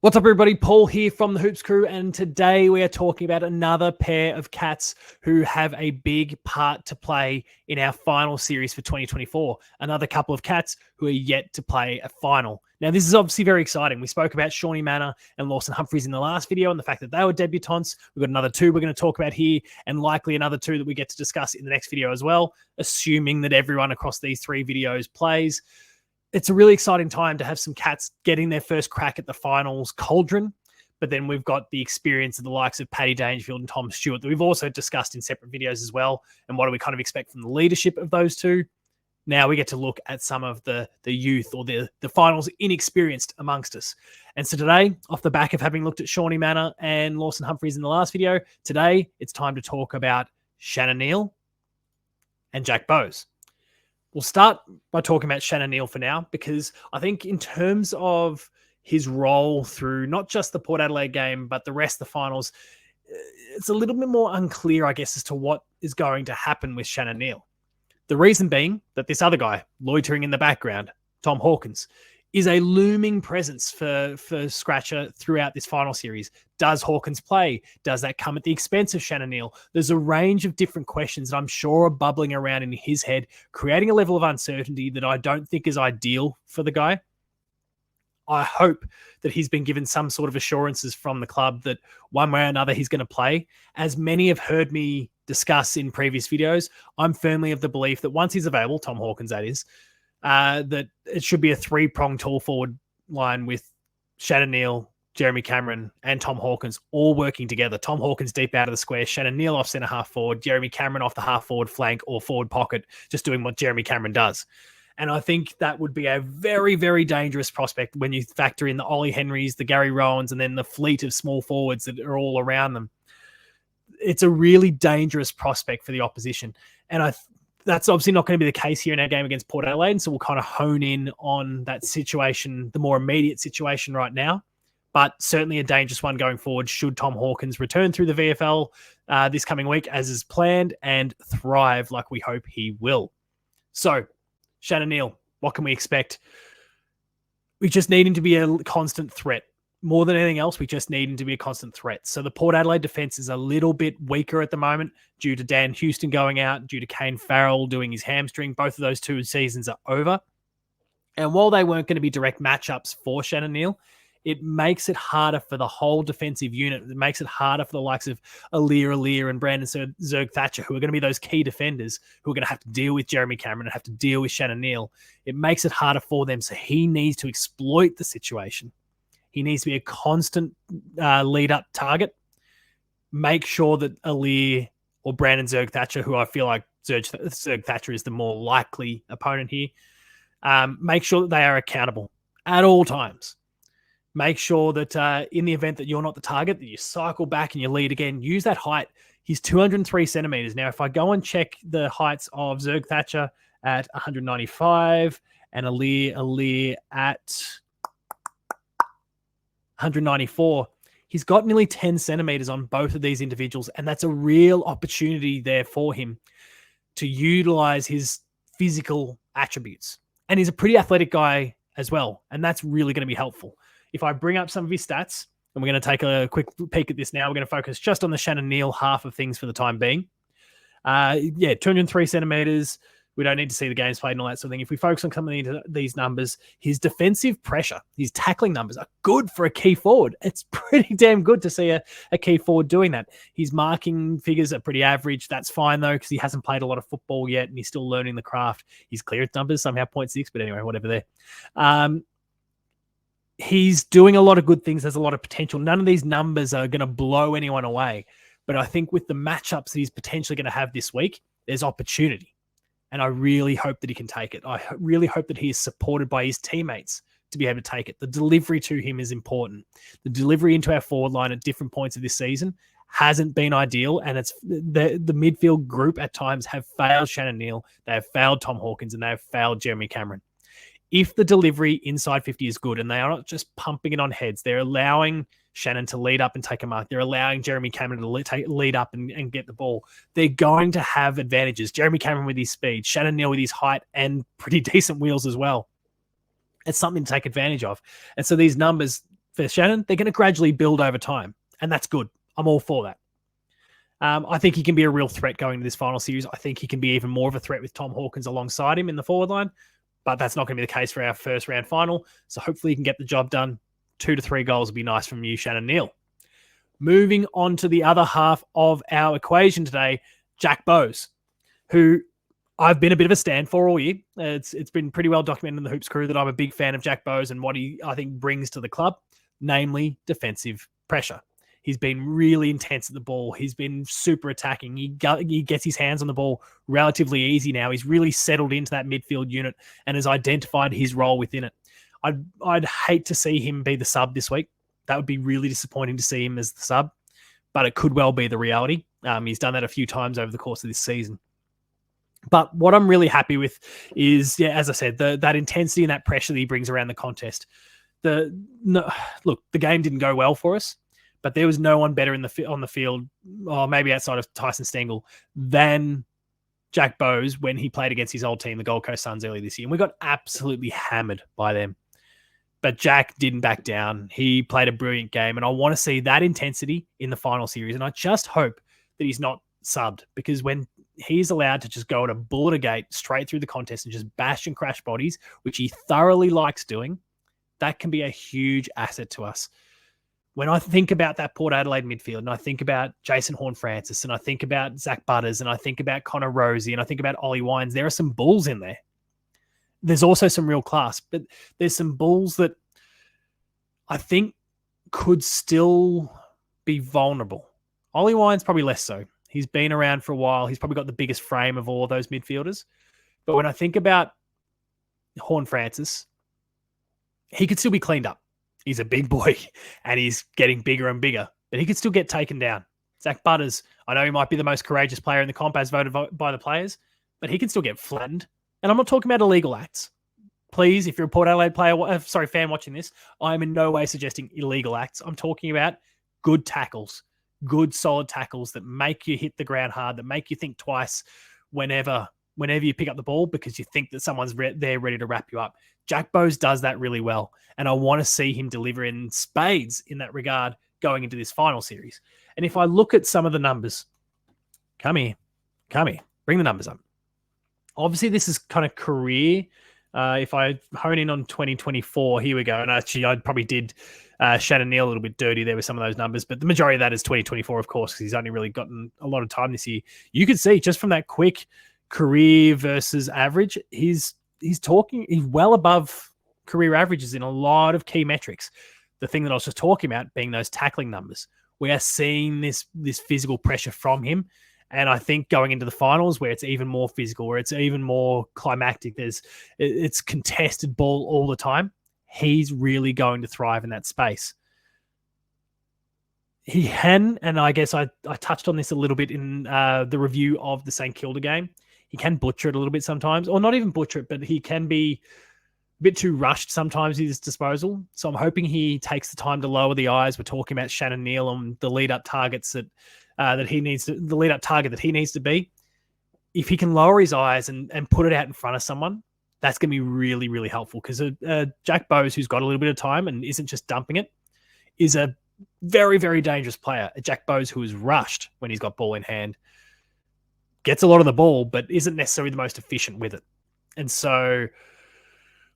What's up, everybody? Paul here from the Hoops Crew, and today we are talking about another pair of cats who have a big part to play in our final series for 2024. Another couple of cats who are yet to play a final. Now, this is obviously very exciting. We spoke about Shaun Neil and Lawson Humphries in the last video and the fact that they were debutants. We've got another two we're going to talk about here, and likely another two that we get to discuss in the next video as well, assuming that everyone across these three videos plays. It's a really exciting time to have some cats getting their first crack at the finals cauldron. But then we've got the experience of the likes of Paddy Dangerfield and Tom Stewart that we've also discussed in separate videos as well. And what do we kind of expect from the leadership of those two? Now we get to look at some of the youth or the finals inexperienced amongst us. And so today, off the back of having looked at Shaun Neil and Lawson Humphries in the last video, today it's time to talk about Shannon Neale and Jack Bose. We'll start by talking about Shannon Neil for now, because I think in terms of his role through not just the Port Adelaide game, but the rest of the finals, it's a little bit more unclear, I guess, as to what is going to happen with Shannon Neil. The reason being that this other guy, loitering in the background, Tom Hawkins, is a looming presence for Scratcher throughout this final series. Does Hawkins play? Does that come at the expense of Shannon Neil? There's a range of different questions that I'm sure are bubbling around in his head, creating a level of uncertainty that I don't think is ideal for the guy. I hope that he's been given some sort of assurances from the club that one way or another he's going to play. As many have heard me discuss in previous videos, I'm firmly of the belief that once he's available, Tom Hawkins that is, that it should be a three-pronged tall forward line with Shannon Neil, Jeremy Cameron, and Tom Hawkins all working together. Tom Hawkins deep out of the square, Shannon Neil off centre half forward, Jeremy Cameron off the half forward flank or forward pocket, just doing what Jeremy Cameron does. And I think that would be a very, very dangerous prospect when you factor in the Ollie Henrys, the Gary Rowans, and then the fleet of small forwards that are all around them. It's a really dangerous prospect for the opposition. And that's obviously not going to be the case here in our game against Port Adelaide. So we'll kind of hone in on that situation, the more immediate situation right now, but certainly a dangerous one going forward should Tom Hawkins return through the VFL this coming week as is planned and thrive like we hope he will. So Shannon Neil, what can we expect? We just need him to be a constant threat. More than anything else, we just need him to be a constant threat. So the Port Adelaide defense is a little bit weaker at the moment due to Dan Houston going out, due to Kane Farrell doing his hamstring. Both of those two seasons are over. And while they weren't going to be direct matchups for Shannon Neil, it makes it harder for the whole defensive unit. It makes it harder for the likes of Alir and Brandon Zerg Thatcher, who are going to be those key defenders who are going to have to deal with Jeremy Cameron and have to deal with Shannon Neil. It makes it harder for them. So he needs to exploit the situation. He needs to be a constant lead-up target. Make sure that Alir or Brandon Zerg Thatcher, who I feel like Zerg Thatcher is the more likely opponent here, make sure that they are accountable at all times. Make sure that in the event that you're not the target, that you cycle back and you lead again. Use that height. He's 203 centimeters. Now, if I go and check the heights of Zerg Thatcher at 195 and Alir at 194, he's got nearly 10 centimeters on both of these individuals, and that's a real opportunity there for him to utilize his physical attributes. And he's a pretty athletic guy as well, and that's really going to be helpful. If I bring up some of his stats, and we're going to take a quick peek at this now, we're going to focus just on the Shannon Neil half of things for the time being. 203 centimeters. We don't need to see the games played and all that sort of thing. If we focus on some of these numbers, his defensive pressure, his tackling numbers are good for a key forward. It's pretty damn good to see a key forward doing that. His marking figures are pretty average. That's fine, though, because he hasn't played a lot of football yet, and he's still learning the craft. His clearance numbers, somehow 0.6, but anyway, whatever there. He's doing a lot of good things. There's a lot of potential. None of these numbers are going to blow anyone away. But I think with the matchups that he's potentially going to have this week, there's opportunity. And I really hope that he can take it. I really hope that he is supported by his teammates to be able to take it. The delivery to him is important. The delivery into our forward line at different points of this season hasn't been ideal. And it's the midfield group at times have failed Shannon Neil. They have failed Tom Hawkins, and they have failed Jeremy Cameron. If the delivery inside 50 is good and they are not just pumping it on heads, they're allowing Shannon to lead up and take a mark. They're allowing Jeremy Cameron to lead up and get the ball. They're going to have advantages. Jeremy Cameron with his speed, Shannon Neil with his height and pretty decent wheels as well. It's something to take advantage of. And so these numbers, for Shannon. They're going to gradually build over time, and that's good. I'm all for that. I think he can be a real threat going to this final series. I think he can be even more of a threat with Tom Hawkins alongside him in the forward line, but that's not going to be the case for our first round final. So hopefully he can get the job done. 2 to 3 goals would be nice from you, Shaun Neil. Moving on to the other half of our equation today, Jack Bowes, who I've been a bit of a stand for all year. It's been pretty well documented in the Hoops crew that I'm a big fan of Jack Bowes and what he, I think, brings to the club, namely defensive pressure. He's been really intense at the ball. He's been super attacking. He gets his hands on the ball relatively easy now. He's really settled into that midfield unit and has identified his role within it. I'd hate to see him be the sub this week. That would be really disappointing to see him as the sub, but it could well be the reality. He's done that a few times over the course of this season. But what I'm really happy with is, as I said, that intensity and that pressure that he brings around the contest. Look, the game didn't go well for us, but there was no one better on the field, or maybe outside of Tyson Stengel, than Jack Bowes when he played against his old team, the Gold Coast Suns, earlier this year. And we got absolutely hammered by them. But Jack didn't back down. He played a brilliant game, and I want to see that intensity in the final series. And I just hope that he's not subbed, because when he's allowed to just go at a bullet a gate straight through the contest and just bash and crash bodies, which he thoroughly likes doing, that can be a huge asset to us. When I think about that Port Adelaide midfield, and I think about Jason Horne-Francis, and I think about Zach Butters, and I think about Connor Rosie, and I think about Ollie Wines, there are some bulls in there. There's also some real class, but there's some bulls that I think could still be vulnerable. Ollie Wines probably less so. He's been around for a while. He's probably got the biggest frame of all of those midfielders. But when I think about Horne-Francis, he could still be cleaned up. He's a big boy and he's getting bigger and bigger, but he could still get taken down. Zach Butters, I know he might be the most courageous player in the comp as voted by the players, but he can still get flattened. And I'm not talking about illegal acts. Please, if you're a Port Adelaide fan watching this, I'm in no way suggesting illegal acts. I'm talking about good tackles, good solid tackles that make you hit the ground hard, that make you think twice whenever you pick up the ball, because you think that someone's there ready to wrap you up. Jack Bowes does that really well, and I want to see him deliver in spades in that regard going into this final series. And if I look at some of the numbers, come here, bring the numbers up. Obviously, this is kind of career. If I hone in on 2024, here we go. And actually, I probably did Shaun Neil a little bit dirty there with some of those numbers, but the majority of that is 2024, of course, because he's only really gotten a lot of time this year. You can see just from that quick career versus average, he's well above career averages in a lot of key metrics. The thing that I was just talking about being those tackling numbers. We are seeing this physical pressure from him. And I think going into the finals where it's even more physical, where it's even more climactic, it's contested ball all the time, he's really going to thrive in that space. He can, and I guess I touched on this a little bit in the review of the St Kilda game, he can butcher it a little bit sometimes, or not even butcher it, but he can be a bit too rushed sometimes in his disposal. So I'm hoping he takes the time to lower the eyes. We're talking about Shaun Neil and the lead-up targets that he needs to, the lead-up target that he needs to be. If he can lower his eyes and put it out in front of someone, that's going to be really, really helpful, because Jack Bowes, who's got a little bit of time and isn't just dumping it, is a very, very dangerous player. A Jack Bowes who is rushed when he's got ball in hand, gets a lot of the ball, but isn't necessarily the most efficient with it. And so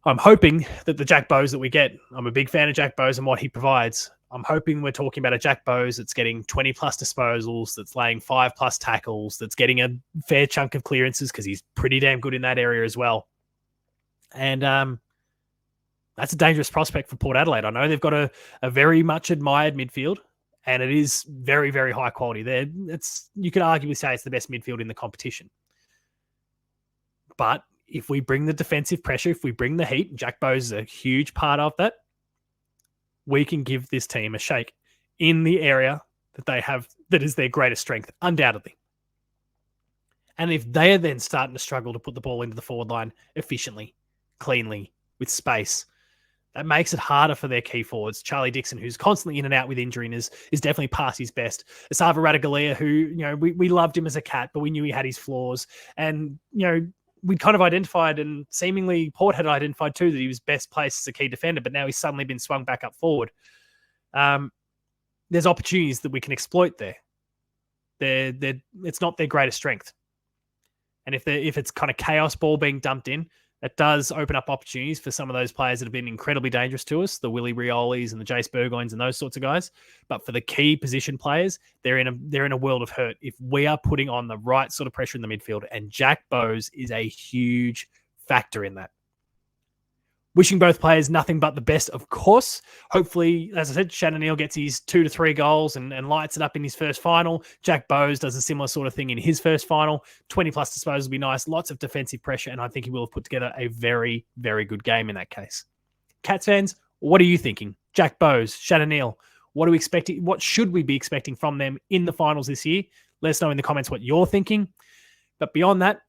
I'm hoping that the Jack Bowes that we get, I'm a big fan of Jack Bowes and what he provides. I'm hoping we're talking about a Jack Bowes that's getting 20 plus disposals, that's laying 5 plus tackles, that's getting a fair chunk of clearances, because he's pretty damn good in that area as well. And that's a dangerous prospect for Port Adelaide. I know they've got a very much admired midfield, and it is very, very high quality. You could arguably say it's the best midfield in the competition. But if we bring the defensive pressure, if we bring the heat, Jack Bowes is a huge part of that, we can give this team a shake in the area that they have, that is their greatest strength, undoubtedly. And if they are then starting to struggle to put the ball into the forward line efficiently, cleanly, with space, that makes it harder for their key forwards. Charlie Dixon, who's constantly in and out with injury and is definitely past his best. Asava Radagalia, who, we loved him as a cat, but we knew he had his flaws. And, we'd kind of identified, and seemingly Port had identified too, that he was best placed as a key defender, but now he's suddenly been swung back up forward. there's opportunities that we can exploit there. It's not their greatest strength. And if it's kind of chaos ball being dumped in, it does open up opportunities for some of those players that have been incredibly dangerous to us, the Willie Riolis and the Jace Burgoynes and those sorts of guys. But for the key position players, they're in a world of hurt if we are putting on the right sort of pressure in the midfield. And Jack Bowes is a huge factor in that. Wishing both players nothing but the best, of course. Hopefully, as I said, Shaun Neil gets his 2 to 3 goals and lights it up in his first final. Jack Bowes does a similar sort of thing in his first final. 20-plus disposals will be nice. Lots of defensive pressure, and I think he will have put together a very, very good game in that case. Cats fans, what are you thinking? Jack Bowes, Shaun Neil, what are we expecting? What should we be expecting from them in the finals this year? Let us know in the comments what you're thinking. But beyond that,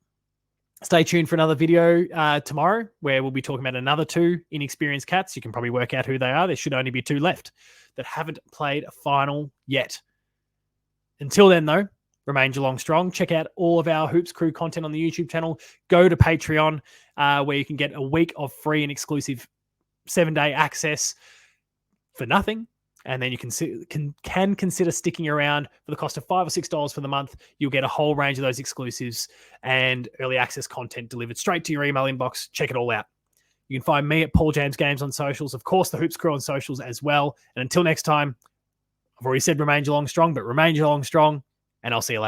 stay tuned for another video tomorrow where we'll be talking about another 2 inexperienced Cats. You can probably work out who they are. There should only be 2 left that haven't played a final yet. Until then, though, remain Geelong strong. Check out all of our Hoops Crew content on the YouTube channel. Go to Patreon where you can get a week of free and exclusive 7-day access for nothing. And then you can consider sticking around for the cost of $5 or $6 for the month. You'll get a whole range of those exclusives and early access content delivered straight to your email inbox. Check it all out. You can find me at Paul James Games on socials. Of course, the Hoops Crew on socials as well. And until next time, I've already said remain Geelong strong, but remain Geelong strong, and I'll see you later.